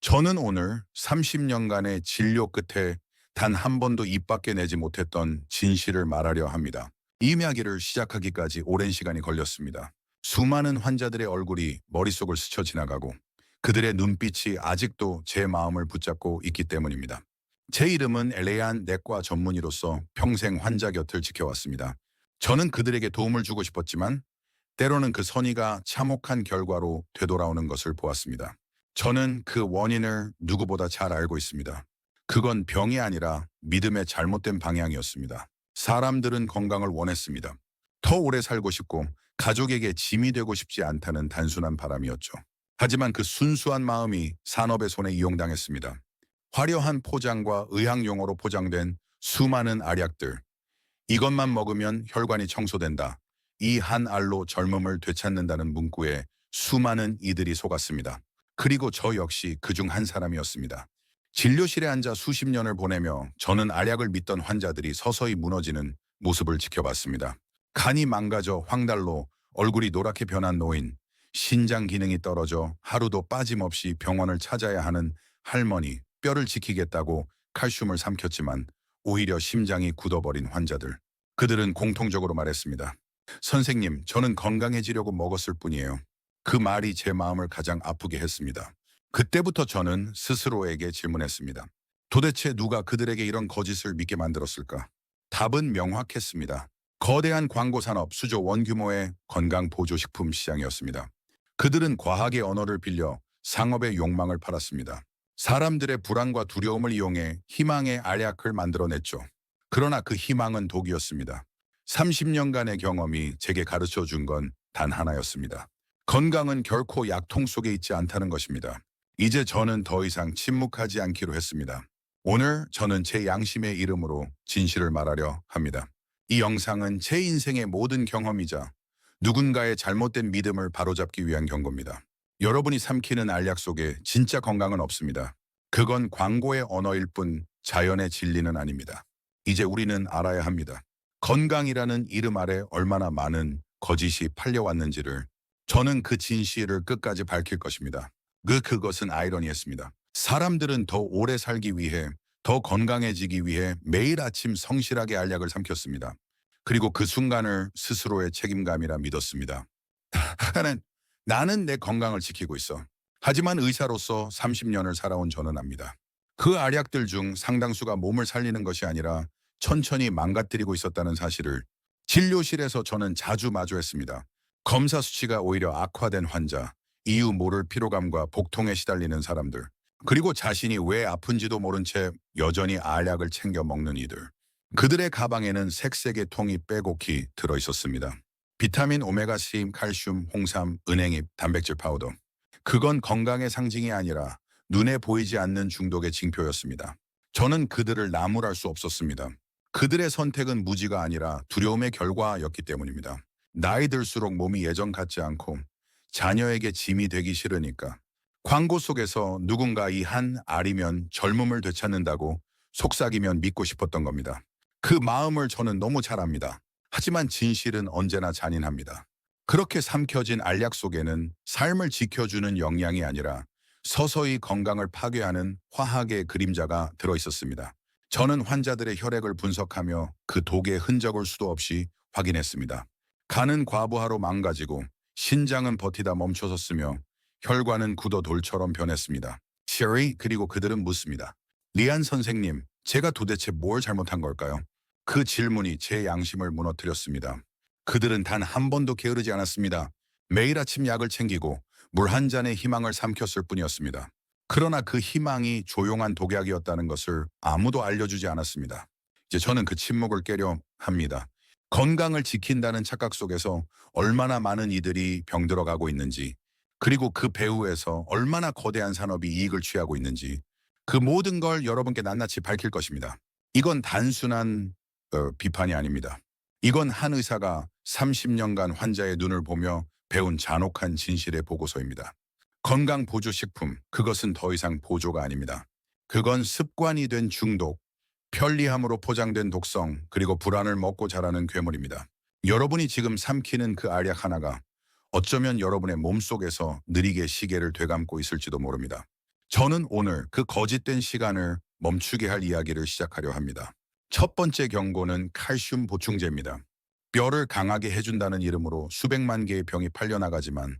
저는 오늘 30년간의 진료 끝에 단 한 번도 입 밖에 내지 못했던 진실을 말하려 합니다. 이 이야기를 시작하기까지 오랜 시간이 걸렸습니다. 수많은 환자들의 얼굴이 머릿속을 스쳐 지나가고 그들의 눈빛이 아직도 제 마음을 붙잡고 있기 때문입니다. 제 이름은 엘레안 내과 전문의로서 평생 환자 곁을 지켜왔습니다. 저는 그들에게 도움을 주고 싶었지만 때로는 그 선의가 참혹한 결과로 되돌아오는 것을 보았습니다. 저는 그 원인을 누구보다 잘 알고 있습니다. 그건 병이 아니라 믿음의 잘못된 방향이었습니다. 사람들은 건강을 원했습니다. 더 오래 살고 싶고 가족에게 짐이 되고 싶지 않다는 단순한 바람이었죠. 하지만 그 순수한 마음이 산업의 손에 이용당했습니다. 화려한 포장과 의학 용어로 포장된 수많은 알약들. 이것만 먹으면 혈관이 청소된다. 이 한 알로 젊음을 되찾는다는 문구에 수많은 이들이 속았습니다. 그리고 저 역시 그중 한 사람이었습니다. 진료실에 앉아 수십 년을 보내며 저는 알약을 믿던 환자들이 서서히 무너지는 모습을 지켜봤습니다. 간이 망가져 황달로 얼굴이 노랗게 변한 노인, 신장 기능이 떨어져 하루도 빠짐없이 병원을 찾아야 하는 할머니, 뼈를 지키겠다고 칼슘을 삼켰지만 오히려 심장이 굳어버린 환자들. 그들은 공통적으로 말했습니다. 선생님, 저는 건강해지려고 먹었을 뿐이에요. 그 말이 제 마음을 가장 아프게 했습니다. 그때부터 저는 스스로에게 질문했습니다. 도대체 누가 그들에게 이런 거짓을 믿게 만들었을까? 답은 명확했습니다. 거대한 광고 산업 수조 원 규모의 건강보조식품 시장이었습니다. 그들은 과학의 언어를 빌려 상업의 욕망을 팔았습니다. 사람들의 불안과 두려움을 이용해 희망의 알약을 만들어냈죠. 그러나 그 희망은 독이었습니다. 30년간의 경험이 제게 가르쳐 준 건 단 하나였습니다. 건강은 결코 약통 속에 있지 않다는 것입니다. 이제 저는 더 이상 침묵하지 않기로 했습니다. 오늘 저는 제 양심의 이름으로 진실을 말하려 합니다. 이 영상은 제 인생의 모든 경험이자 누군가의 잘못된 믿음을 바로잡기 위한 경고입니다. 여러분이 삼키는 알약 속에 진짜 건강은 없습니다. 그건 광고의 언어일 뿐 자연의 진리는 아닙니다. 이제 우리는 알아야 합니다. 건강이라는 이름 아래 얼마나 많은 거짓이 팔려왔는지를. 저는 그 진실을 끝까지 밝힐 것입니다. 그것은 아이러니했습니다. 사람들은 더 오래 살기 위해, 더 건강해지기 위해 매일 아침 성실하게 알약을 삼켰습니다. 그리고 그 순간을 스스로의 책임감이라 믿었습니다. 나는 내 건강을 지키고 있어. 하지만 의사로서 30년을 살아온 저는 압니다. 그 알약들 중 상당수가 몸을 살리는 것이 아니라 천천히 망가뜨리고 있었다는 사실을 진료실에서 저는 자주 마주했습니다. 검사 수치가 오히려 악화된 환자, 이유 모를 피로감과 복통에 시달리는 사람들, 그리고 자신이 왜 아픈지도 모른 채 여전히 알약을 챙겨 먹는 이들. 그들의 가방에는 색색의 통이 빼곡히 들어있었습니다. 비타민, 오메가3, 칼슘, 홍삼, 은행잎, 단백질 파우더. 그건 건강의 상징이 아니라 눈에 보이지 않는 중독의 징표였습니다. 저는 그들을 나무랄 수 없었습니다. 그들의 선택은 무지가 아니라 두려움의 결과였기 때문입니다. 나이 들수록 몸이 예전 같지 않고 자녀에게 짐이 되기 싫으니까. 광고 속에서 누군가 이 한 알이면 젊음을 되찾는다고 속삭이면 믿고 싶었던 겁니다. 그 마음을 저는 너무 잘 압니다. 하지만 진실은 언제나 잔인합니다. 그렇게 삼켜진 알약 속에는 삶을 지켜주는 영양이 아니라 서서히 건강을 파괴하는 화학의 그림자가 들어있었습니다. 저는 환자들의 혈액을 분석하며 그 독의 흔적을 수도 없이 확인했습니다. 간은 과부하로 망가지고 신장은 버티다 멈춰섰으며 혈관은 굳어 돌처럼 변했습니다. 셰리, 그리고 그들은 묻습니다. 리안 선생님, 제가 도대체 뭘 잘못한 걸까요? 그 질문이 제 양심을 무너뜨렸습니다. 그들은 단 한 번도 게으르지 않았습니다. 매일 아침 약을 챙기고 물 한 잔의 희망을 삼켰을 뿐이었습니다. 그러나 그 희망이 조용한 독약이었다는 것을 아무도 알려주지 않았습니다. 이제 저는 그 침묵을 깨려 합니다. 건강을 지킨다는 착각 속에서 얼마나 많은 이들이 병들어가고 있는지, 그리고 그 배후에서 얼마나 거대한 산업이 이익을 취하고 있는지, 그 모든 걸 여러분께 낱낱이 밝힐 것입니다. 이건 단순한 비판이 아닙니다. 이건 한 의사가 30년간 환자의 눈을 보며 배운 잔혹한 진실의 보고서입니다. 건강 보조식품, 그것은 더 이상 보조가 아닙니다. 그건 습관이 된 중독, 편리함으로 포장된 독성, 그리고 불안을 먹고 자라는 괴물입니다. 여러분이 지금 삼키는 그 알약 하나가 어쩌면 여러분의 몸속에서 느리게 시계를 되감고 있을지도 모릅니다. 저는 오늘 그 거짓된 시간을 멈추게 할 이야기를 시작하려 합니다. 첫 번째 경고는 칼슘 보충제입니다. 뼈를 강하게 해준다는 이름으로 수백만 개의 병이 팔려나가지만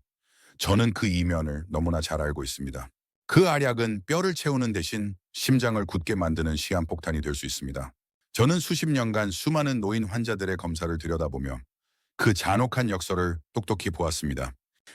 저는 그 이면을 너무나 잘 알고 있습니다. 그 알약은 뼈를 채우는 대신 심장을 굳게 만드는 시한폭탄이 될 수 있습니다. 저는 수십 년간 수많은 노인 환자들의 검사를 들여다보며 그 잔혹한 역설을 똑똑히 보았습니다.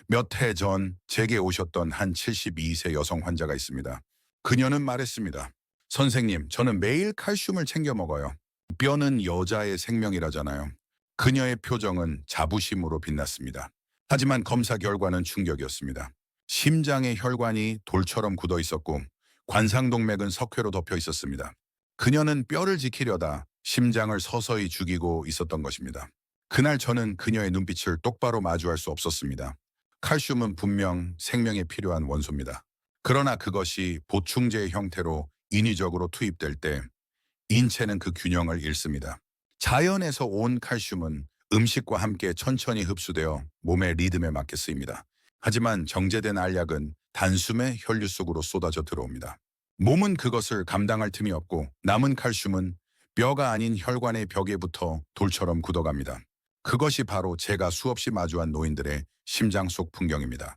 몇 해 전 제게 오셨던 한 72세 여성 환자가 있습니다. 그녀는 말했습니다. 선생님, 저는 매일 칼슘을 챙겨 먹어요. 뼈는 여자의 생명이라잖아요. 그녀의 표정은 자부심으로 빛났습니다. 하지만 검사 결과는 충격이었습니다. 심장의 혈관이 돌처럼 굳어 있었고 관상동맥은 석회로 덮여 있었습니다. 그녀는 뼈를 지키려다 심장을 서서히 죽이고 있었던 것입니다. 그날 저는 그녀의 눈빛을 똑바로 마주할 수 없었습니다. 칼슘은 분명 생명에 필요한 원소입니다. 그러나 그것이 보충제의 형태로 인위적으로 투입될 때 인체는 그 균형을 잃습니다. 자연에서 온 칼슘은 음식과 함께 천천히 흡수되어 몸의 리듬에 맞게 쓰입니다. 하지만 정제된 알약은 단숨에 혈류 속으로 쏟아져 들어옵니다. 몸은 그것을 감당할 틈이 없고 남은 칼슘은 뼈가 아닌 혈관의 벽에 붙어 돌처럼 굳어갑니다. 그것이 바로 제가 수없이 마주한 노인들의 심장 속 풍경입니다.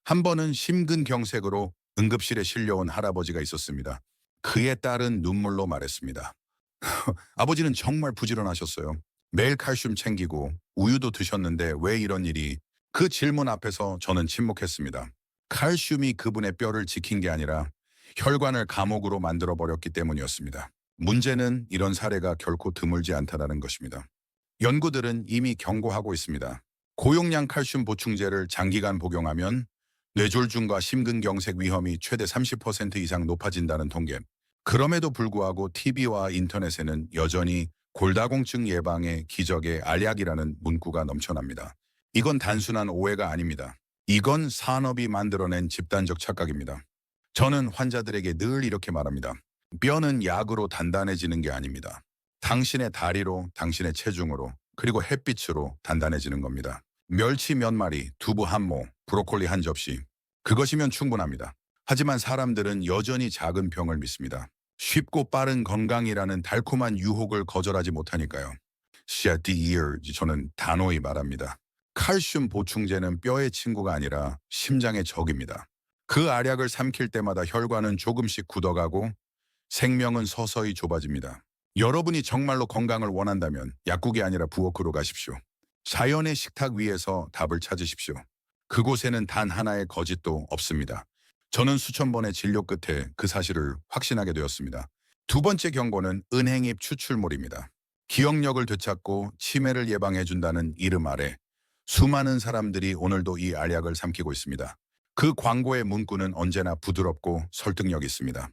한 번은 심근경색으로 응급실에 실려온 할아버지가 있었습니다. 그의 딸은 눈물로 말했습니다. 아버지는 정말 부지런하셨어요. 매일 칼슘 챙기고 우유도 드셨는데 왜 이런 일이? 그 질문 앞에서 저는 침묵했습니다. 칼슘이 그분의 뼈를 지킨 게 아니라 혈관을 감옥으로 만들어버렸기 때문이었습니다. 문제는 이런 사례가 결코 드물지 않다는 것입니다. 연구들은 이미 경고하고 있습니다. 고용량 칼슘 보충제를 장기간 복용하면 뇌졸중과 심근경색 위험이 최대 30% 이상 높아진다는 통계. 그럼에도 불구하고 TV와 인터넷에는 여전히 골다공증 예방의 기적의 알약이라는 문구가 넘쳐납니다. 이건 단순한 오해가 아닙니다. 이건 산업이 만들어낸 집단적 착각입니다. 저는 환자들에게 늘 이렇게 말합니다. 뼈는 약으로 단단해지는 게 아닙니다. 당신의 다리로, 당신의 체중으로, 그리고 햇빛으로 단단해지는 겁니다. 멸치 몇 마리, 두부 한 모, 브로콜리 한 접시. 그것이면 충분합니다. 하지만 사람들은 여전히 작은 병을 믿습니다. 쉽고 빠른 건강이라는 달콤한 유혹을 거절하지 못하니까요. 저는 단호히 말합니다. 칼슘 보충제는 뼈의 친구가 아니라 심장의 적입니다. 그 알약을 삼킬 때마다 혈관은 조금씩 굳어가고 생명은 서서히 좁아집니다. 여러분이 정말로 건강을 원한다면 약국이 아니라 부엌으로 가십시오. 자연의 식탁 위에서 답을 찾으십시오. 그곳에는 단 하나의 거짓도 없습니다. 저는 수천 번의 진료 끝에 그 사실을 확신하게 되었습니다. 두 번째 경고는 은행잎 추출물입니다. 기억력을 되찾고 치매를 예방해준다는 이름 아래 수많은 사람들이 오늘도 이 알약을 삼키고 있습니다. 그 광고의 문구는 언제나 부드럽고 설득력 있습니다.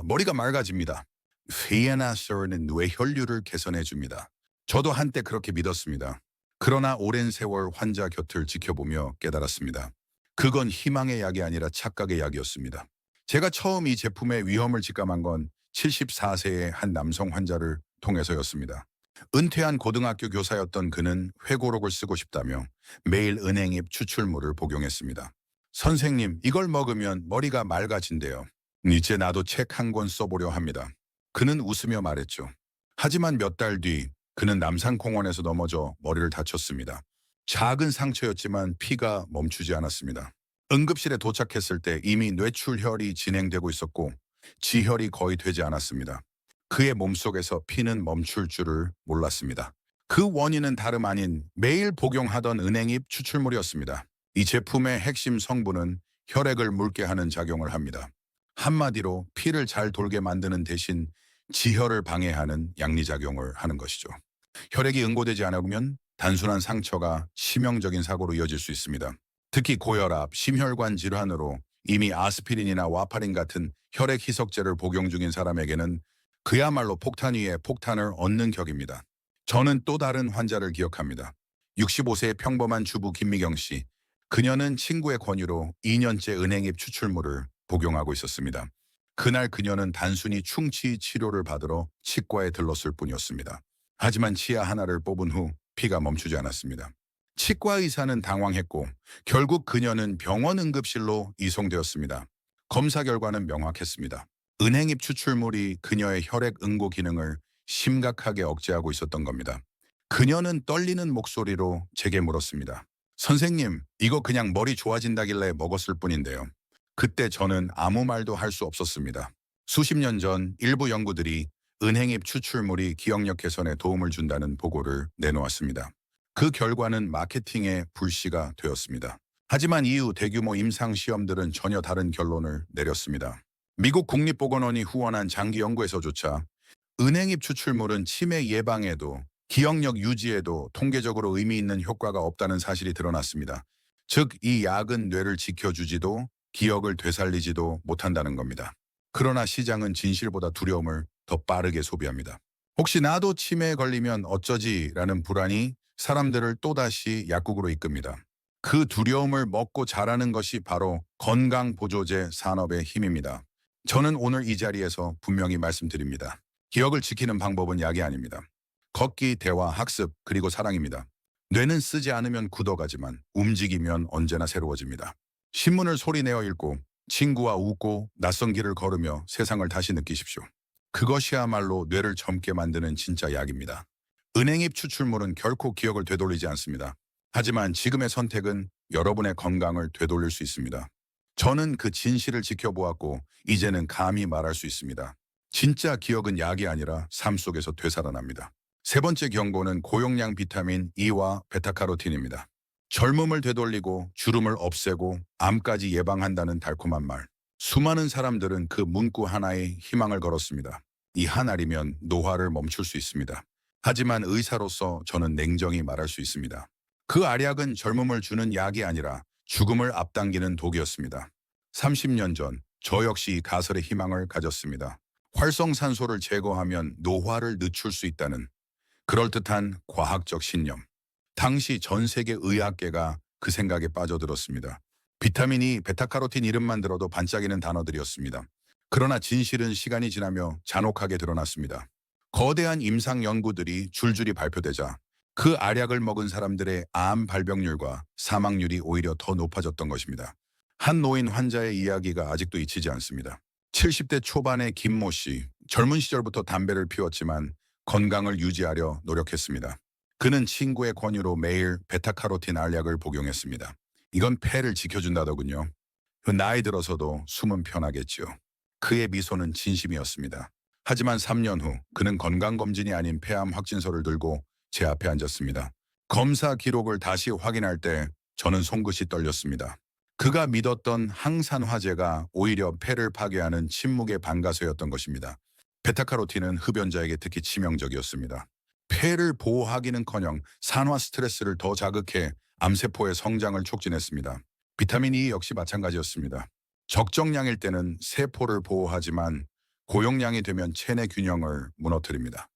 머리가 맑아집니다. 피에나스는 뇌혈류를 개선해줍니다. 저도 한때 그렇게 믿었습니다. 그러나 오랜 세월 환자 곁을 지켜보며 깨달았습니다. 그건 희망의 약이 아니라 착각의 약이었습니다. 제가 처음 이 제품의 위험을 직감한 건 74세의 한 남성 환자를 통해서였습니다. 은퇴한 고등학교 교사였던 그는 회고록을 쓰고 싶다며 매일 은행잎 추출물을 복용했습니다. 선생님, 이걸 먹으면 머리가 맑아진대요. 이제 나도 책 한 권 써보려 합니다. 그는 웃으며 말했죠. 하지만 몇 달 뒤 그는 남산공원에서 넘어져 머리를 다쳤습니다. 작은 상처였지만 피가 멈추지 않았습니다. 응급실에 도착했을 때 이미 뇌출혈이 진행되고 있었고 지혈이 거의 되지 않았습니다. 그의 몸속에서 피는 멈출 줄을 몰랐습니다. 그 원인은 다름 아닌 매일 복용하던 은행잎 추출물이었습니다. 이 제품의 핵심 성분은 혈액을 묽게 하는 작용을 합니다. 한마디로 피를 잘 돌게 만드는 대신 지혈을 방해하는 양리작용을 하는 것이죠. 혈액이 응고되지 않으면 단순한 상처가 치명적인 사고로 이어질 수 있습니다. 특히 고혈압, 심혈관 질환으로 이미 아스피린이나 와파린 같은 혈액 희석제를 복용 중인 사람에게는 그야말로 폭탄 위에 폭탄을 얻는 격입니다. 저는 또 다른 환자를 기억합니다. 65세의 평범한 주부 김미경 씨. 그녀는 친구의 권유로 2년째 은행잎 추출물을 복용하고 있었습니다. 그날 그녀는 단순히 충치 치료를 받으러 치과에 들렀을 뿐이었습니다. 하지만 치아 하나를 뽑은 후 피가 멈추지 않았습니다. 치과 의사는 당황했고 결국 그녀는 병원 응급실로 이송되었습니다. 검사 결과는 명확했습니다. 은행잎 추출물이 그녀의 혈액 응고 기능을 심각하게 억제하고 있었던 겁니다. 그녀는 떨리는 목소리로 제게 물었습니다. 선생님, 이거 그냥 머리 좋아진다길래 먹었을 뿐인데요. 그때 저는 아무 말도 할 수 없었습니다. 수십 년 전 일부 연구들이 은행잎 추출물이 기억력 개선에 도움을 준다는 보고를 내놓았습니다. 그 결과는 마케팅의 불씨가 되었습니다. 하지만 이후 대규모 임상 시험들은 전혀 다른 결론을 내렸습니다. 미국 국립보건원이 후원한 장기 연구에서조차 은행잎 추출물은 치매 예방에도 기억력 유지에도 통계적으로 의미 있는 효과가 없다는 사실이 드러났습니다. 즉, 이 약은 뇌를 지켜주지도 기억을 되살리지도 못한다는 겁니다. 그러나 시장은 진실보다 두려움을 더 빠르게 소비합니다. 혹시 나도 치매에 걸리면 어쩌지라는 불안이 사람들을 또다시 약국으로 이끕니다. 그 두려움을 먹고 자라는 것이 바로 건강보조제 산업의 힘입니다. 저는 오늘 이 자리에서 분명히 말씀드립니다. 기억을 지키는 방법은 약이 아닙니다. 걷기, 대화, 학습, 그리고 사랑입니다. 뇌는 쓰지 않으면 굳어가지만 움직이면 언제나 새로워집니다. 신문을 소리내어 읽고 친구와 웃고 낯선 길을 걸으며 세상을 다시 느끼십시오. 그것이야말로 뇌를 젊게 만드는 진짜 약입니다. 은행잎 추출물은 결코 기억을 되돌리지 않습니다. 하지만 지금의 선택은 여러분의 건강을 되돌릴 수 있습니다. 저는 그 진실을 지켜보았고 이제는 감히 말할 수 있습니다. 진짜 기억은 약이 아니라 삶 속에서 되살아납니다. 세 번째 경고는 고용량 비타민 E와 베타카로틴입니다. 젊음을 되돌리고 주름을 없애고 암까지 예방한다는 달콤한 말. 수많은 사람들은 그 문구 하나에 희망을 걸었습니다. 이 한 알이면 노화를 멈출 수 있습니다. 하지만 의사로서 저는 냉정히 말할 수 있습니다. 그 알약은 젊음을 주는 약이 아니라 죽음을 앞당기는 독이었습니다. 30년 전 저 역시 가설의 희망을 가졌습니다. 활성산소를 제거하면 노화를 늦출 수 있다는 그럴듯한 과학적 신념. 당시 전 세계 의학계가 그 생각에 빠져들었습니다. 비타민이 베타카로틴 이름만 들어도 반짝이는 단어들이었습니다. 그러나 진실은 시간이 지나며 잔혹하게 드러났습니다. 거대한 임상 연구들이 줄줄이 발표되자 그 알약을 먹은 사람들의 암 발병률과 사망률이 오히려 더 높아졌던 것입니다. 한 노인 환자의 이야기가 아직도 잊히지 않습니다. 70대 초반의 김모 씨, 젊은 시절부터 담배를 피웠지만 건강을 유지하려 노력했습니다. 그는 친구의 권유로 매일 베타카로틴 알약을 복용했습니다. 이건 폐를 지켜준다더군요. 나이 들어서도 숨은 편하겠지요. 그의 미소는 진심이었습니다. 하지만 3년 후 그는 건강검진이 아닌 폐암 확진서를 들고 제 앞에 앉았습니다. 검사 기록을 다시 확인할 때 저는 손끝이 떨렸습니다. 그가 믿었던 항산화제가 오히려 폐를 파괴하는 침묵의 반가서였던 것입니다. 베타카로틴은 흡연자에게 특히 치명적이었습니다. 폐를 보호하기는커녕 산화 스트레스를 더 자극해 암세포의 성장을 촉진했습니다. 비타민 E 역시 마찬가지였습니다. 적정량일 때는 세포를 보호하지만 고용량이 되면 체내 균형을 무너뜨립니다.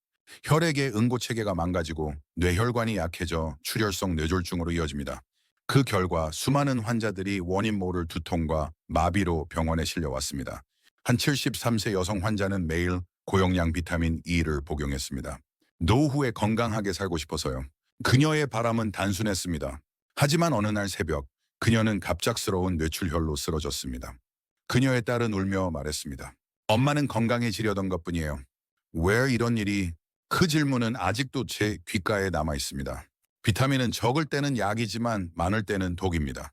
혈액의 응고체계가 망가지고 뇌혈관이 약해져 출혈성 뇌졸중으로 이어집니다. 그 결과 수많은 환자들이 원인 모를 두통과 마비로 병원에 실려왔습니다. 한 73세 여성 환자는 매일 고용량 비타민 E를 복용했습니다. 노후에 건강하게 살고 싶어서요. 그녀의 바람은 단순했습니다. 하지만 어느 날 새벽 그녀는 갑작스러운 뇌출혈로 쓰러졌습니다. 그녀의 딸은 울며 말했습니다. 엄마는 건강해지려던 것뿐이에요. 왜 이런 일이? 그 질문은 아직도 제 귓가에 남아 있습니다. 비타민은 적을 때는 약이지만 많을 때는 독입니다.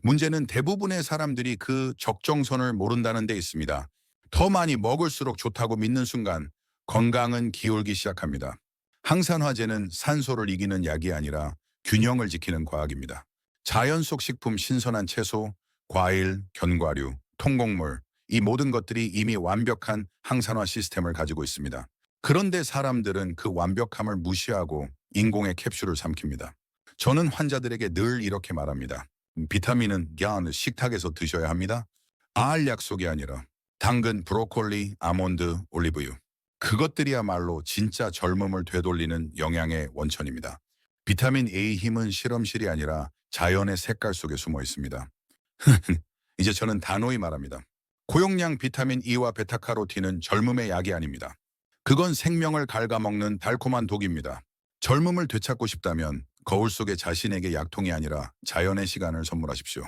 문제는 대부분의 사람들이 그 적정선을 모른다는 데 있습니다. 더 많이 먹을수록 좋다고 믿는 순간 건강은 기울기 시작합니다. 항산화제는 산소를 이기는 약이 아니라 균형을 지키는 과학입니다. 자연 속 식품, 신선한 채소, 과일, 견과류, 통곡물, 이 모든 것들이 이미 완벽한 항산화 시스템을 가지고 있습니다. 그런데 사람들은 그 완벽함을 무시하고 인공의 캡슐을 삼킵니다. 저는 환자들에게 늘 이렇게 말합니다. 비타민은 그냥 식탁에서 드셔야 합니다. 알 약속이 아니라 당근, 브로콜리, 아몬드, 올리브유. 그것들이야말로 진짜 젊음을 되돌리는 영양의 원천입니다. 비타민 A의 힘은 실험실이 아니라 자연의 색깔 속에 숨어 있습니다. 이제 저는 단호히 말합니다. 고용량 비타민 E와 베타카로틴은 젊음의 약이 아닙니다. 그건 생명을 갉아먹는 달콤한 독입니다. 젊음을 되찾고 싶다면 거울 속의 자신에게 약통이 아니라 자연의 시간을 선물하십시오.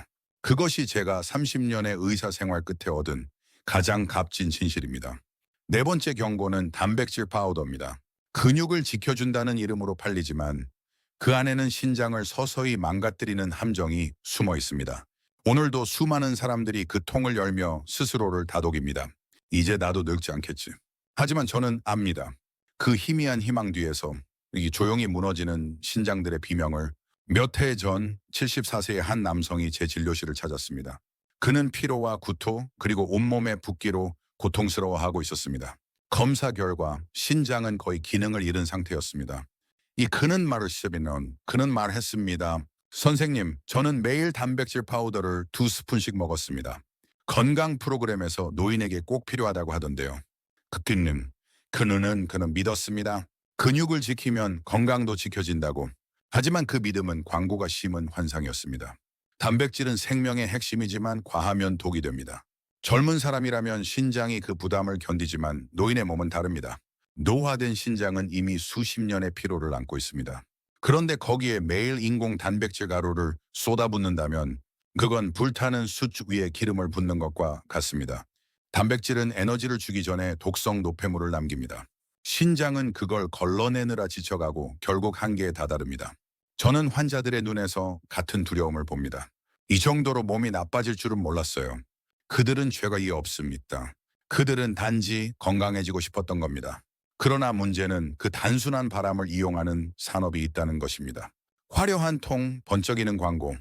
그것이 제가 30년의 의사 생활 끝에 얻은 가장 값진 진실입니다. 네 번째 경고는 단백질 파우더입니다. 근육을 지켜준다는 이름으로 팔리지만 그 안에는 신장을 서서히 망가뜨리는 함정이 숨어 있습니다. 오늘도 수많은 사람들이 그 통을 열며 스스로를 다독입니다. 이제 나도 늙지 않겠지. 하지만 저는 압니다. 그 희미한 희망 뒤에서 이 조용히 무너지는 신장들의 비명을 몇 해 전 74세의 한 남성이 제 진료실을 찾았습니다. 그는 피로와 구토 그리고 온몸의 붓기로 고통스러워하고 있었습니다. 검사 결과 신장은 거의 기능을 잃은 상태였습니다. 이 그는 말을 시작하면 그는 말했습니다. 선생님, 저는 매일 단백질 파우더를 2스푼씩 먹었습니다. 건강 프로그램에서 노인에게 꼭 필요하다고 하던데요. 극기님, 그는 믿었습니다. 근육을 지키면 건강도 지켜진다고. 하지만 그 믿음은 광고가 심은 환상이었습니다. 단백질은 생명의 핵심이지만 과하면 독이 됩니다. 젊은 사람이라면 신장이 그 부담을 견디지만 노인의 몸은 다릅니다. 노화된 신장은 이미 수십 년의 피로를 안고 있습니다. 그런데 거기에 매일 인공 단백질 가루를 쏟아붓는다면 그건 불타는 숯 위에 기름을 붓는 것과 같습니다. 단백질은 에너지를 주기 전에 독성 노폐물을 남깁니다. 신장은 그걸 걸러내느라 지쳐가고 결국 한계에 다다릅니다. 저는 환자들의 눈에서 같은 두려움을 봅니다. 이 정도로 몸이 나빠질 줄은 몰랐어요. 그들은 죄가 없습니다. 그들은 단지 건강해지고 싶었던 겁니다. 그러나 문제는 그 단순한 바람을 이용하는 산업이 있다는 것입니다. 화려한 통, 번쩍이는 광고,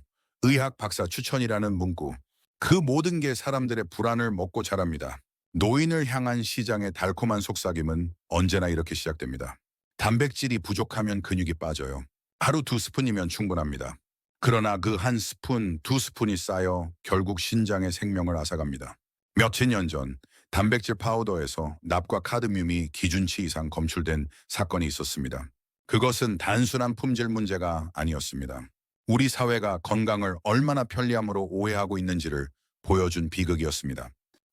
의학 박사 추천이라는 문구, 그 모든 게 사람들의 불안을 먹고 자랍니다. 노인을 향한 시장의 달콤한 속삭임은 언제나 이렇게 시작됩니다. 단백질이 부족하면 근육이 빠져요. 하루 2스푼이면 충분합니다. 그러나 그 한 스푼, 2스푼이 쌓여 결국 신장의 생명을 앗아갑니다. 몇천 년 전 단백질 파우더에서 납과 카드뮴이 기준치 이상 검출된 사건이 있었습니다. 그것은 단순한 품질 문제가 아니었습니다. 우리 사회가 건강을 얼마나 편리함으로 오해하고 있는지를 보여준 비극이었습니다.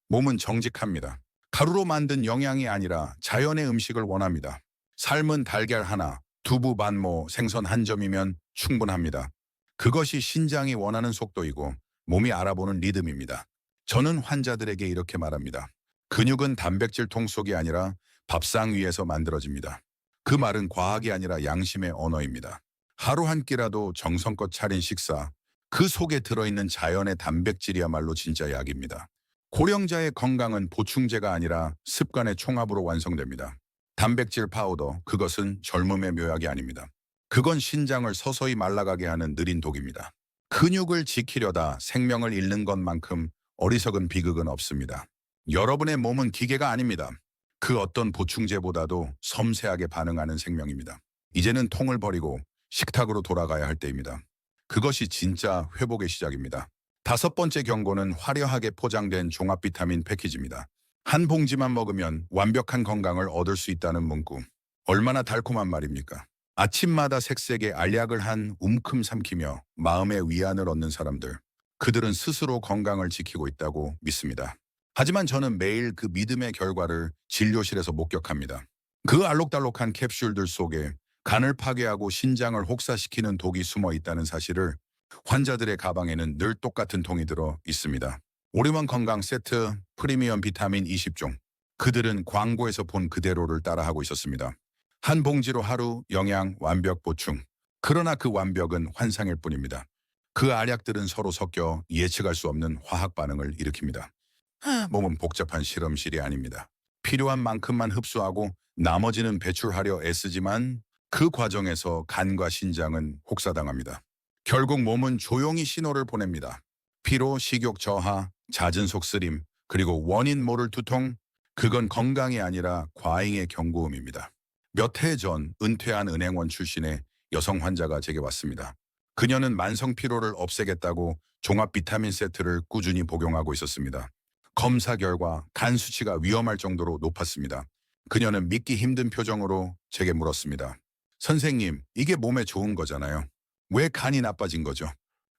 몸은 정직합니다. 가루로 만든 영양이 아니라 자연의 음식을 원합니다. 삶은 달걀 하나, 두부 반모, 생선 한 점이면 충분합니다. 그것이 신장이 원하는 속도이고 몸이 알아보는 리듬입니다. 저는 환자들에게 이렇게 말합니다. 근육은 단백질 통 속이 아니라 밥상 위에서 만들어집니다. 그 말은 과학이 아니라 양심의 언어입니다. 하루 한 끼라도 정성껏 차린 식사, 그 속에 들어있는 자연의 단백질이야말로 진짜 약입니다. 고령자의 건강은 보충제가 아니라 습관의 총합으로 완성됩니다. 단백질 파우더, 그것은 젊음의 묘약이 아닙니다. 그건 신장을 서서히 말라가게 하는 느린 독입니다. 근육을 지키려다 생명을 잃는 것만큼 어리석은 비극은 없습니다. 여러분의 몸은 기계가 아닙니다. 그 어떤 보충제보다도 섬세하게 반응하는 생명입니다. 이제는 통을 버리고 식탁으로 돌아가야 할 때입니다. 그것이 진짜 회복의 시작입니다. 다섯 번째 경고는 화려하게 포장된 종합 비타민 패키지입니다. 한 봉지만 먹으면 완벽한 건강을 얻을 수 있다는 문구. 얼마나 달콤한 말입니까? 아침마다 색색의 알약을 한 움큼 삼키며 마음의 위안을 얻는 사람들. 그들은 스스로 건강을 지키고 있다고 믿습니다. 하지만 저는 매일 그 믿음의 결과를 진료실에서 목격합니다. 그 알록달록한 캡슐들 속에 간을 파괴하고 신장을 혹사시키는 독이 숨어 있다는 사실을 환자들의 가방에는 늘 똑같은 통이 들어 있습니다. 오리원 건강 세트, 프리미엄 비타민 20종. 그들은 광고에서 본 그대로를 따라하고 있었습니다. 한 봉지로 하루 영양 완벽 보충. 그러나 그 완벽은 환상일 뿐입니다. 그 알약들은 서로 섞여 예측할 수 없는 화학 반응을 일으킵니다. 몸은 복잡한 실험실이 아닙니다. 필요한 만큼만 흡수하고 나머지는 배출하려 애쓰지만 그 과정에서 간과 신장은 혹사당합니다. 결국 몸은 조용히 신호를 보냅니다. 피로, 식욕 저하, 잦은 속쓰림, 그리고 원인 모를 두통, 그건 건강이 아니라 과잉의 경고음입니다. 몇 해 전 은퇴한 은행원 출신의 여성 환자가 제게 왔습니다. 그녀는 만성 피로를 없애겠다고 종합 비타민 세트를 꾸준히 복용하고 있었습니다. 검사 결과 간 수치가 위험할 정도로 높았습니다. 그녀는 믿기 힘든 표정으로 제게 물었습니다. 선생님, 이게 몸에 좋은 거잖아요. 왜 간이 나빠진 거죠?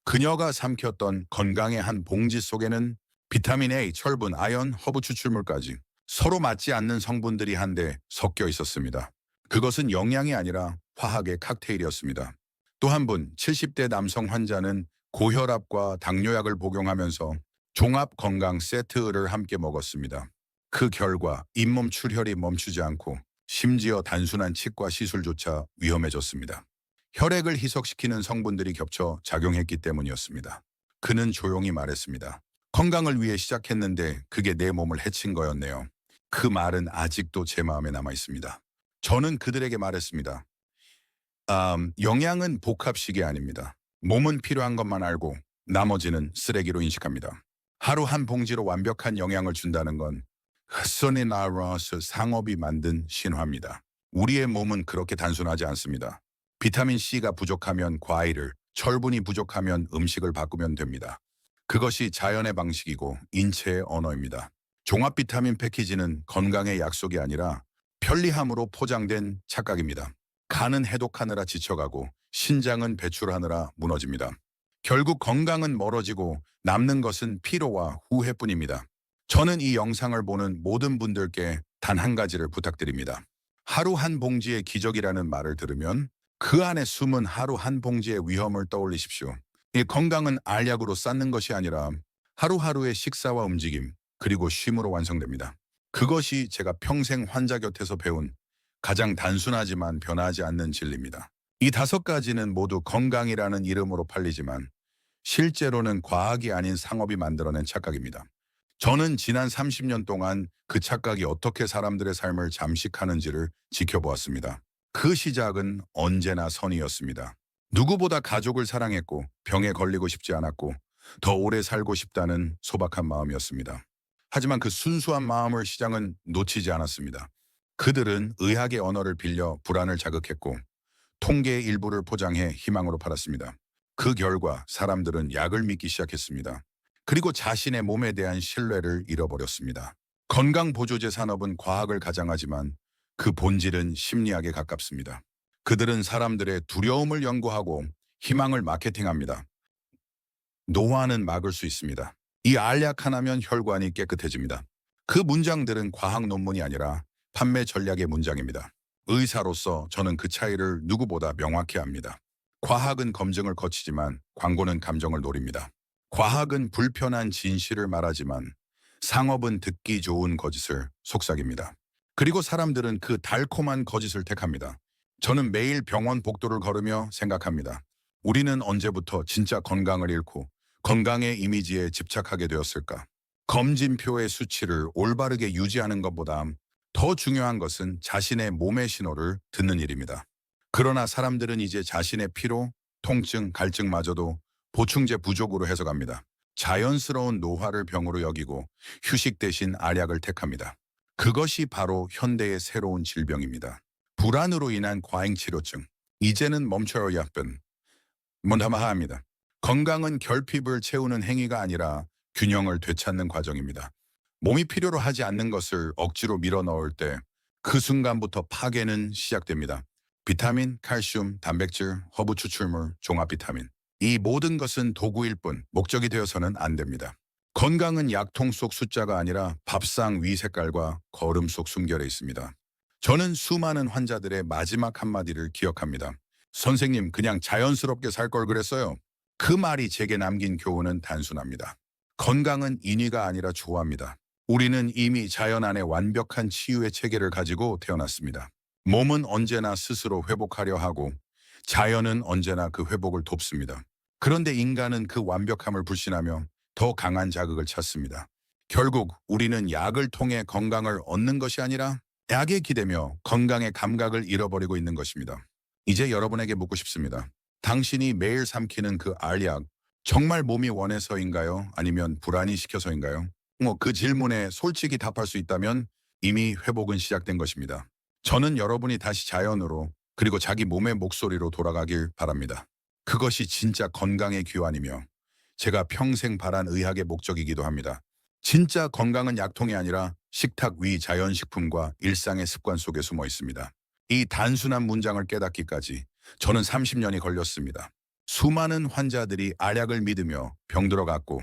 그녀가 삼켰던 건강의 한 봉지 속에는 비타민 A, 철분, 아연, 허브 추출물까지 서로 맞지 않는 성분들이 한데 섞여 있었습니다. 그것은 영양이 아니라 화학의 칵테일이었습니다. 또 한 분, 70대 남성 환자는 고혈압과 당뇨약을 복용하면서 종합 건강 세트를 함께 먹었습니다. 그 결과 잇몸 출혈이 멈추지 않고 심지어 단순한 치과 시술조차 위험해졌습니다. 혈액을 희석시키는 성분들이 겹쳐 작용했기 때문이었습니다. 그는 조용히 말했습니다. 건강을 위해 시작했는데 그게 내 몸을 해친 거였네요. 그 말은 아직도 제 마음에 남아 있습니다. 저는 그들에게 말했습니다. 영양은 복합식이 아닙니다. 몸은 필요한 것만 알고 나머지는 쓰레기로 인식합니다. 하루 한 봉지로 완벽한 영양을 준다는 건 헛손이 나라서 상업이 만든 신화입니다. 우리의 몸은 그렇게 단순하지 않습니다. 비타민C가 부족하면 과일을, 철분이 부족하면 음식을 바꾸면 됩니다. 그것이 자연의 방식이고 인체의 언어입니다. 종합 비타민 패키지는 건강의 약속이 아니라 편리함으로 포장된 착각입니다. 간은 해독하느라 지쳐가고 신장은 배출하느라 무너집니다. 결국 건강은 멀어지고 남는 것은 피로와 후회뿐입니다. 저는 이 영상을 보는 모든 분들께 단 한 가지를 부탁드립니다. 하루 한 봉지의 기적이라는 말을 들으면 그 안에 숨은 하루 한 봉지의 위험을 떠올리십시오. 이 건강은 알약으로 쌓는 것이 아니라 하루하루의 식사와 움직임, 그리고 쉼으로 완성됩니다. 그것이 제가 평생 환자 곁에서 배운 가장 단순하지만 변하지 않는 진리입니다. 이 5가지는 모두 건강이라는 이름으로 팔리지만 실제로는 과학이 아닌 상업이 만들어낸 착각입니다. 저는 지난 30년 동안 그 착각이 어떻게 사람들의 삶을 잠식하는지를 지켜보았습니다. 그 시작은 언제나 선의였습니다. 누구보다 가족을 사랑했고 병에 걸리고 싶지 않았고 더 오래 살고 싶다는 소박한 마음이었습니다. 하지만 그 순수한 마음을 시장은 놓치지 않았습니다. 그들은 의학의 언어를 빌려 불안을 자극했고 통계의 일부를 포장해 희망으로 팔았습니다. 그 결과 사람들은 약을 믿기 시작했습니다. 그리고 자신의 몸에 대한 신뢰를 잃어버렸습니다. 건강보조제 산업은 과학을 가장하지만 그 본질은 심리학에 가깝습니다. 그들은 사람들의 두려움을 연구하고 희망을 마케팅합니다. 노화는 막을 수 있습니다. 이 알약 하나면 혈관이 깨끗해집니다. 그 문장들은 과학 논문이 아니라 판매 전략의 문장입니다. 의사로서 저는 그 차이를 누구보다 명확히 압니다. 과학은 검증을 거치지만 광고는 감정을 노립니다. 과학은 불편한 진실을 말하지만 상업은 듣기 좋은 거짓을 속삭입니다. 그리고 사람들은 그 달콤한 거짓을 택합니다. 저는 매일 병원 복도를 걸으며 생각합니다. 우리는 언제부터 진짜 건강을 잃고 건강의 이미지에 집착하게 되었을까? 검진표의 수치를 올바르게 유지하는 것보다 더 중요한 것은 자신의 몸의 신호를 듣는 일입니다. 그러나 사람들은 이제 자신의 피로, 통증, 갈증마저도 보충제 부족으로 해석합니다. 자연스러운 노화를 병으로 여기고 휴식 대신 알약을 택합니다. 그것이 바로 현대의 새로운 질병입니다. 불안으로 인한 과잉치료증. 이제는 멈춰야 약변. 문담합니다. 건강은 결핍을 채우는 행위가 아니라 균형을 되찾는 과정입니다. 몸이 필요로 하지 않는 것을 억지로 밀어넣을 때 그 순간부터 파괴는 시작됩니다. 비타민, 칼슘, 단백질, 허브 추출물, 종합 비타민. 이 모든 것은 도구일 뿐 목적이 되어서는 안 됩니다. 건강은 약통 속 숫자가 아니라 밥상 위 색깔과 걸음 속 숨결에 있습니다. 저는 수많은 환자들의 마지막 한마디를 기억합니다. 선생님, 그냥 자연스럽게 살 걸 그랬어요. 그 말이 제게 남긴 교훈은 단순합니다. 건강은 인위가 아니라 조화입니다. 우리는 이미 자연 안에 완벽한 치유의 체계를 가지고 태어났습니다. 몸은 언제나 스스로 회복하려 하고 자연은 언제나 그 회복을 돕습니다. 그런데 인간은 그 완벽함을 불신하며 더 강한 자극을 찾습니다. 결국 우리는 약을 통해 건강을 얻는 것이 아니라 약에 기대며 건강의 감각을 잃어버리고 있는 것입니다. 이제 여러분에게 묻고 싶습니다. 당신이 매일 삼키는 그 알약, 정말 몸이 원해서인가요? 아니면 불안이 시켜서인가요? 그 질문에 솔직히 답할 수 있다면 이미 회복은 시작된 것입니다. 저는 여러분이 다시 자연으로 그리고 자기 몸의 목소리로 돌아가길 바랍니다. 그것이 진짜 건강의 귀환이며 제가 평생 바란 의학의 목적이기도 합니다. 진짜 건강은 약통이 아니라 식탁 위 자연식품과 일상의 습관 속에 숨어 있습니다. 이 단순한 문장을 깨닫기까지 저는 30년이 걸렸습니다. 수많은 환자들이 알약을 믿으며 병들어갔고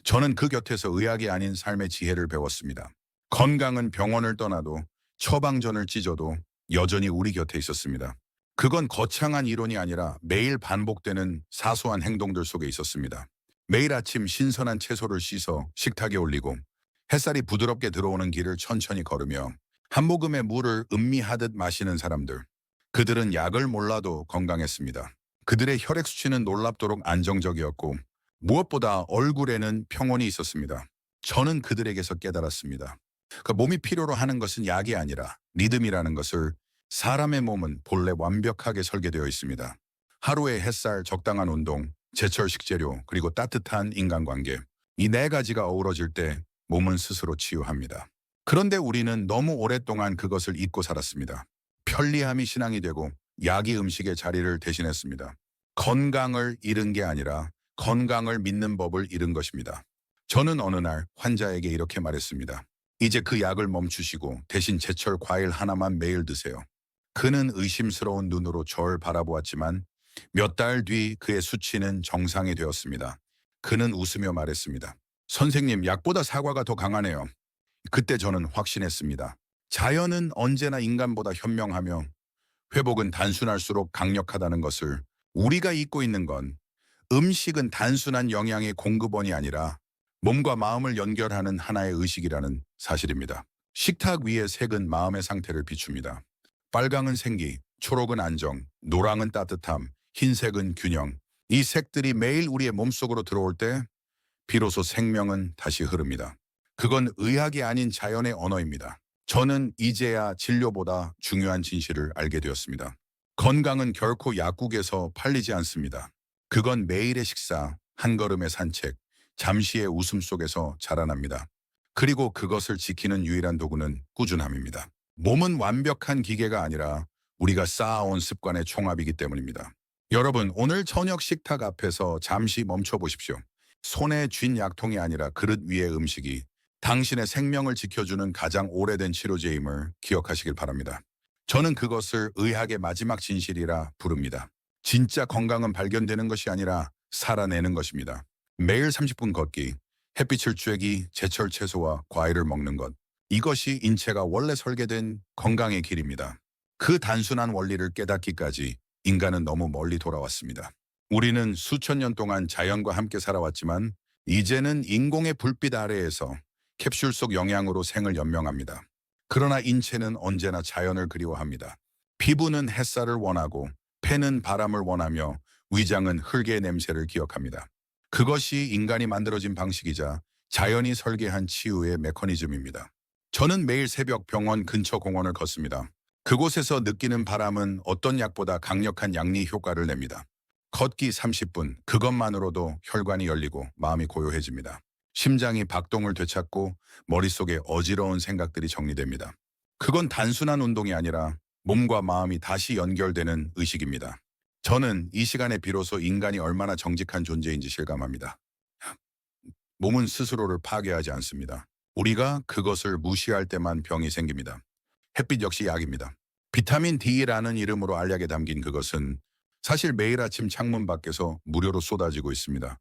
저는 그 곁에서 의학이 아닌 삶의 지혜를 배웠습니다. 건강은 병원을 떠나도 처방전을 찢어도 여전히 우리 곁에 있었습니다. 그건 거창한 이론이 아니라 매일 반복되는 사소한 행동들 속에 있었습니다. 매일 아침 신선한 채소를 씻어 식탁에 올리고 햇살이 부드럽게 들어오는 길을 천천히 걸으며 한 모금의 물을 음미하듯 마시는 사람들. 그들은 약을 몰라도 건강했습니다. 그들의 혈액 수치는 놀랍도록 안정적이었고 무엇보다 얼굴에는 평온이 있었습니다. 저는 그들에게서 깨달았습니다. 몸이 필요로 하는 것은 약이 아니라 리듬이라는 것을. 사람의 몸은 본래 완벽하게 설계되어 있습니다. 하루의 햇살, 적당한 운동, 제철 식재료, 그리고 따뜻한 인간관계. 이 네 가지가 어우러질 때 몸은 스스로 치유합니다. 그런데 우리는 너무 오랫동안 그것을 잊고 살았습니다. 편리함이 신앙이 되고 약이 음식의 자리를 대신했습니다. 건강을 잃은 게 아니라 건강을 믿는 법을 잃은 것입니다. 저는 어느 날 환자에게 이렇게 말했습니다. 이제 그 약을 멈추시고 대신 제철 과일 하나만 매일 드세요. 그는 의심스러운 눈으로 절 바라보았지만 몇 달 뒤 그의 수치는 정상이 되었습니다. 그는 웃으며 말했습니다. 선생님, 약보다 사과가 더 강하네요. 그때 저는 확신했습니다. 자연은 언제나 인간보다 현명하며 회복은 단순할수록 강력하다는 것을. 우리가 잊고 있는 건 음식은 단순한 영양의 공급원이 아니라 몸과 마음을 연결하는 하나의 의식이라는 사실입니다. 식탁 위의 색은 마음의 상태를 비춥니다. 빨강은 생기, 초록은 안정, 노랑은 따뜻함, 흰색은 균형. 이 색들이 매일 우리의 몸속으로 들어올 때 비로소 생명은 다시 흐릅니다. 그건 의학이 아닌 자연의 언어입니다. 저는 이제야 진료보다 중요한 진실을 알게 되었습니다. 건강은 결코 약국에서 팔리지 않습니다. 그건 매일의 식사, 한 걸음의 산책, 잠시의 웃음 속에서 자라납니다. 그리고 그것을 지키는 유일한 도구는 꾸준함입니다. 몸은 완벽한 기계가 아니라 우리가 쌓아온 습관의 총합이기 때문입니다. 여러분, 오늘 저녁 식탁 앞에서 잠시 멈춰 보십시오. 손에 쥔 약통이 아니라 그릇 위의 음식이 당신의 생명을 지켜주는 가장 오래된 치료제임을 기억하시길 바랍니다. 저는 그것을 의학의 마지막 진실이라 부릅니다. 진짜 건강은 발견되는 것이 아니라 살아내는 것입니다. 매일 30분 걷기, 햇빛을 쬐기, 제철 채소와 과일을 먹는 것. 이것이 인체가 원래 설계된 건강의 길입니다. 그 단순한 원리를 깨닫기까지 인간은 너무 멀리 돌아왔습니다. 우리는 수천 년 동안 자연과 함께 살아왔지만 이제는 인공의 불빛 아래에서 캡슐 속 영양으로 생을 연명합니다. 그러나 인체는 언제나 자연을 그리워합니다. 피부는 햇살을 원하고 폐는 바람을 원하며 위장은 흙의 냄새를 기억합니다. 그것이 인간이 만들어진 방식이자 자연이 설계한 치유의 메커니즘입니다. 저는 매일 새벽 병원 근처 공원을 걷습니다. 그곳에서 느끼는 바람은 어떤 약보다 강력한 양리 효과를 냅니다. 걷기 30분, 그것만으로도 혈관이 열리고 마음이 고요해집니다. 심장이 박동을 되찾고 머릿속에 어지러운 생각들이 정리됩니다. 그건 단순한 운동이 아니라 몸과 마음이 다시 연결되는 의식입니다. 저는 이 시간에 비로소 인간이 얼마나 정직한 존재인지 실감합니다. 몸은 스스로를 파괴하지 않습니다. 우리가 그것을 무시할 때만 병이 생깁니다. 햇빛 역시 약입니다. 비타민 D라는 이름으로 알약에 담긴 그것은 사실 매일 아침 창문 밖에서 무료로 쏟아지고 있습니다.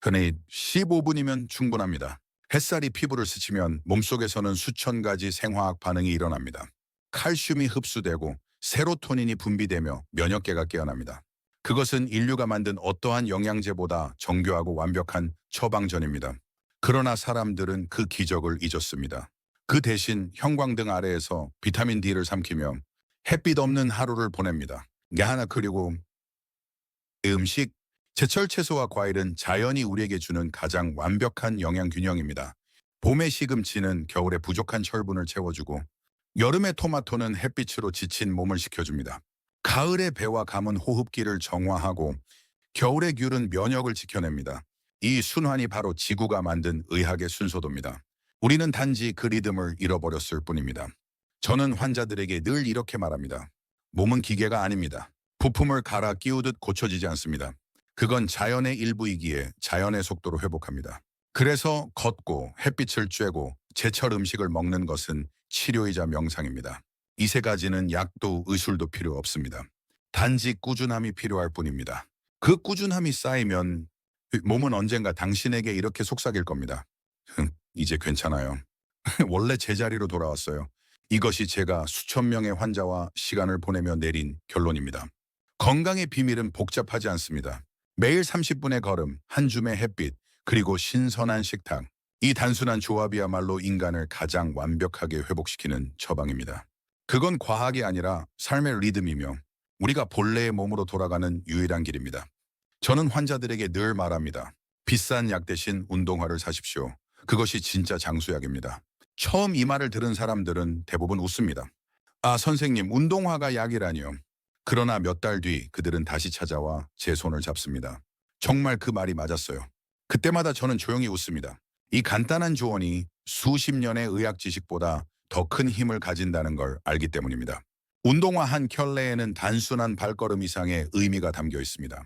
흔히 15분이면 충분합니다. 햇살이 피부를 스치면 몸속에서는 수천 가지 생화학 반응이 일어납니다. 칼슘이 흡수되고 세로토닌이 분비되며 면역계가 깨어납니다. 그것은 인류가 만든 어떠한 영양제보다 정교하고 완벽한 처방전입니다. 그러나 사람들은 그 기적을 잊었습니다. 그 대신 형광등 아래에서 비타민 D를 삼키며 햇빛 없는 하루를 보냅니다. 그리고 음식, 제철 채소와 과일은 자연이 우리에게 주는 가장 완벽한 영양 균형입니다. 봄의 시금치는 겨울에 부족한 철분을 채워주고 여름의 토마토는 햇빛으로 지친 몸을 식혀줍니다. 가을의 배와 감은 호흡기를 정화하고 겨울의 귤은 면역을 지켜냅니다. 이 순환이 바로 지구가 만든 의학의 순서도입니다. 우리는 단지 그 리듬을 잃어버렸을 뿐입니다. 저는 환자들에게 늘 이렇게 말합니다. 몸은 기계가 아닙니다. 부품을 갈아 끼우듯 고쳐지지 않습니다. 그건 자연의 일부이기에 자연의 속도로 회복합니다. 그래서 걷고 햇빛을 쬐고 제철 음식을 먹는 것은 치료이자 명상입니다. 이 세 가지는 약도 의술도 필요 없습니다. 단지 꾸준함이 필요할 뿐입니다. 그 꾸준함이 쌓이면 몸은 언젠가 당신에게 이렇게 속삭일 겁니다. 이제 괜찮아요. 원래 제자리로 돌아왔어요. 이것이 제가 수천 명의 환자와 시간을 보내며 내린 결론입니다. 건강의 비밀은 복잡하지 않습니다. 매일 30분의 걸음, 한 줌의 햇빛, 그리고 신선한 식탁. 이 단순한 조합이야말로 인간을 가장 완벽하게 회복시키는 처방입니다. 그건 과학이 아니라 삶의 리듬이며 우리가 본래의 몸으로 돌아가는 유일한 길입니다. 저는 환자들에게 늘 말합니다. 비싼 약 대신 운동화를 사십시오. 그것이 진짜 장수약입니다. 처음 이 말을 들은 사람들은 대부분 웃습니다. 아, 선생님, 운동화가 약이라니요. 그러나 몇 달 뒤 그들은 다시 찾아와 제 손을 잡습니다. 정말 그 말이 맞았어요. 그때마다 저는 조용히 웃습니다. 이 간단한 조언이 수십 년의 의학 지식보다 더 큰 힘을 가진다는 걸 알기 때문입니다. 운동화 한 켤레에는 단순한 발걸음 이상의 의미가 담겨 있습니다.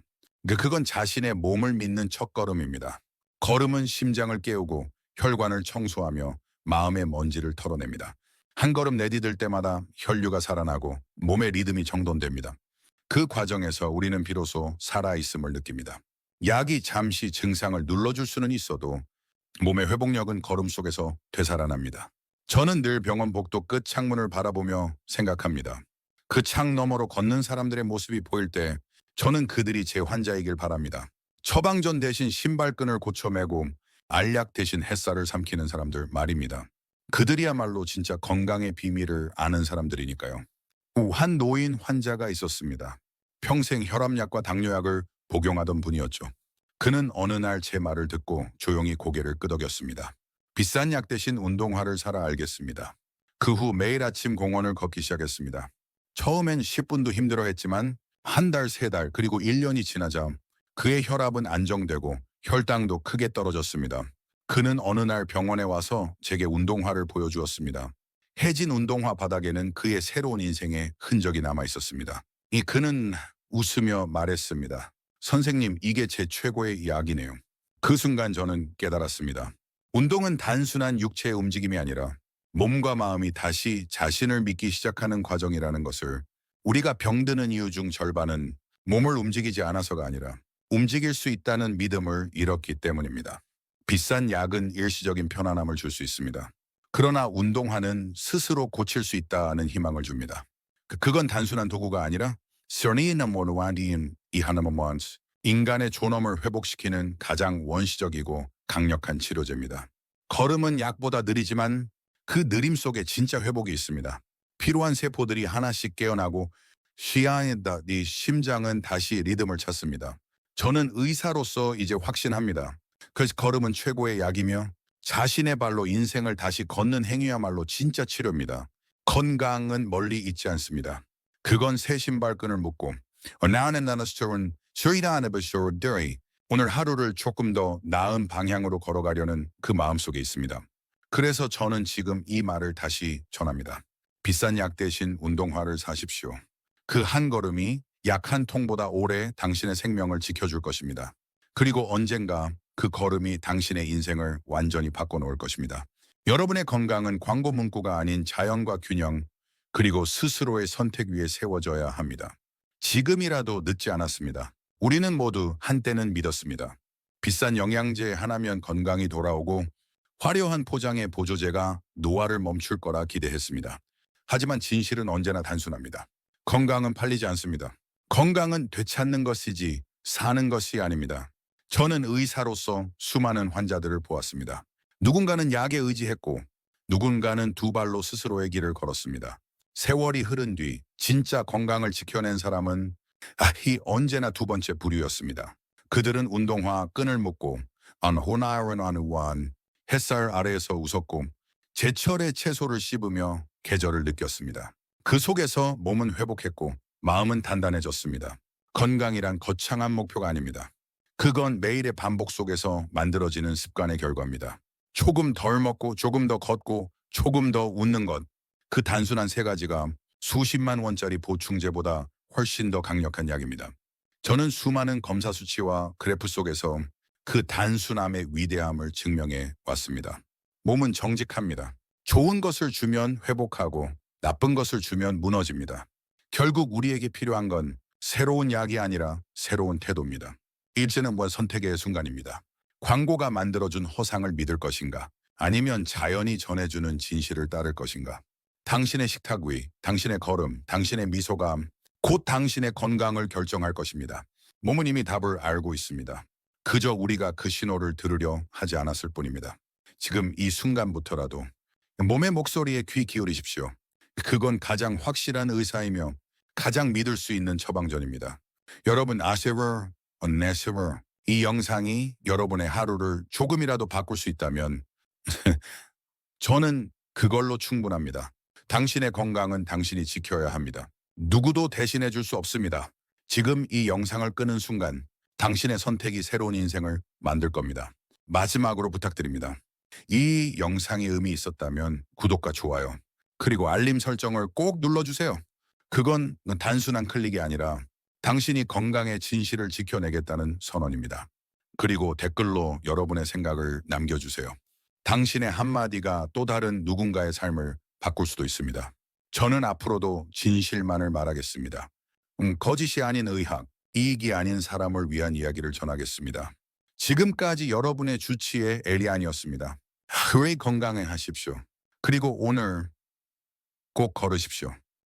그건 자신의 몸을 믿는 첫걸음입니다. 걸음은 심장을 깨우고 혈관을 청소하며 마음의 먼지를 털어냅니다. 한 걸음 내디딜 때마다 혈류가 살아나고 몸의 리듬이 정돈됩니다. 그 과정에서 우리는 비로소 살아있음을 느낍니다. 약이 잠시 증상을 눌러줄 수는 있어도 몸의 회복력은 걸음 속에서 되살아납니다. 저는 늘 병원 복도 끝 창문을 바라보며 생각합니다. 그 창 너머로 걷는 사람들의 모습이 보일 때 저는 그들이 제 환자이길 바랍니다. 처방전 대신 신발끈을 고쳐매고 알약 대신 햇살을 삼키는 사람들 말입니다. 그들이야말로 진짜 건강의 비밀을 아는 사람들이니까요. 한 노인 환자가 있었습니다. 평생 혈압약과 당뇨약을 복용하던 분이었죠. 그는 어느 날 제 말을 듣고 조용히 고개를 끄덕였습니다. 비싼 약 대신 운동화를 사라 알겠습니다. 그 후 매일 아침 공원을 걷기 시작했습니다. 처음엔 10분도 힘들어했지만 한 달, 세 달, 그리고 1년이 지나자 그의 혈압은 안정되고 혈당도 크게 떨어졌습니다. 그는 어느 날 병원에 와서 제게 운동화를 보여주었습니다. 해진 운동화 바닥에는 그의 새로운 인생의 흔적이 남아 있었습니다. 그는 웃으며 말했습니다. 선생님, 이게 제 최고의 약이네요. 그 순간 저는 깨달았습니다. 운동은 단순한 육체의 움직임이 아니라 몸과 마음이 다시 자신을 믿기 시작하는 과정이라는 것을, 우리가 병드는 이유 중 절반은 몸을 움직이지 않아서가 아니라 움직일 수 있다는 믿음을 잃었기 때문입니다. 비싼 약은 일시적인 편안함을 줄 수 있습니다. 그러나 운동화는 스스로 고칠 수 있다는 희망을 줍니다. 그건 단순한 도구가 아니라 인간의 존엄을 회복시키는 가장 원시적이고 강력한 치료제입니다. 걸음은 약보다 느리지만 그 느림 속에 진짜 회복이 있습니다. 필요한 세포들이 하나씩 깨어나고 이 심장은 다시 리듬을 찾습니다. 저는 의사로서 이제 확신합니다. 그래서 걸음은 최고의 약이며 자신의 발로 인생을 다시 걷는 행위야말로 진짜 치료입니다. 건강은 멀리 있지 않습니다. 그건 새 신발끈을 묶고 오늘 하루를 조금 더 나은 방향으로 걸어가려는 그 마음속에 있습니다. 그래서 저는 지금 이 말을 다시 전합니다. 비싼 약 대신 운동화를 사십시오. 그 한 걸음이 약 한 통보다 오래 당신의 생명을 지켜줄 것입니다. 그리고 언젠가 그 걸음이 당신의 인생을 완전히 바꿔놓을 것입니다. 여러분의 건강은 광고 문구가 아닌 자연과 균형, 그리고 스스로의 선택 위에 세워져야 합니다. 지금이라도 늦지 않았습니다. 우리는 모두 한때는 믿었습니다. 비싼 영양제 하나면 건강이 돌아오고 화려한 포장의 보조제가 노화를 멈출 거라 기대했습니다. 하지만 진실은 언제나 단순합니다. 건강은 팔리지 않습니다. 건강은 되찾는 것이지 사는 것이 아닙니다. 저는 의사로서 수많은 환자들을 보았습니다. 누군가는 약에 의지했고 누군가는 두 발로 스스로의 길을 걸었습니다. 세월이 흐른 뒤 진짜 건강을 지켜낸 사람은 언제나 두 번째 부류였습니다. 그들은 운동화 끈을 묶고 햇살 아래에서 웃었고 제철의 채소를 씹으며 계절을 느꼈습니다. 그 속에서 몸은 회복했고 마음은 단단해졌습니다. 건강이란 거창한 목표가 아닙니다. 그건 매일의 반복 속에서 만들어지는 습관의 결과입니다. 조금 덜 먹고 조금 더 걷고 조금 더 웃는 것. 그 단순한 세 가지가 수십만 원짜리 보충제보다 훨씬 더 강력한 약입니다. 저는 수많은 검사 수치와 그래프 속에서 그 단순함의 위대함을 증명해 왔습니다. 몸은 정직합니다. 좋은 것을 주면 회복하고 나쁜 것을 주면 무너집니다. 결국 우리에게 필요한 건 새로운 약이 아니라 새로운 태도입니다. 이제는 선택의 순간입니다. 광고가 만들어준 허상을 믿을 것인가? 아니면 자연이 전해주는 진실을 따를 것인가? 당신의 식탁 위, 당신의 걸음, 당신의 미소가 곧 당신의 건강을 결정할 것입니다. 몸은 이미 답을 알고 있습니다. 그저 우리가 그 신호를 들으려 하지 않았을 뿐입니다. 지금 이 순간부터라도 몸의 목소리에 귀 기울이십시오. 그건 가장 확실한 의사이며 가장 믿을 수 있는 처방전입니다. 여러분 아세요? 안내세요? 이 영상이 여러분의 하루를 조금이라도 바꿀 수 있다면 저는 그걸로 충분합니다. 당신의 건강은 당신이 지켜야 합니다. 누구도 대신해 줄 수 없습니다. 지금 이 영상을 끄는 순간 당신의 선택이 새로운 인생을 만들 겁니다. 마지막으로 부탁드립니다. 이 영상이 의미 있었다면 구독과 좋아요, 그리고 알림 설정을 꼭 눌러주세요. 그건 단순한 클릭이 아니라 당신이 건강의 진실을 지켜내겠다는 선언입니다. 그리고 댓글로 여러분의 생각을 남겨주세요. 당신의 한마디가 또 다른 누군가의 삶을 바꿀 수도 있습니다. 저는 앞으로도 진실만을 말하겠습니다. 거짓이 아닌 의학, 이익이 아닌 사람을 위한 이야기를 전하겠습니다. 지금까지 여러분의 주치의 에리안이었습니다. 회 건강해 하십시오. 그리고 오늘 꼭 걸으십시오.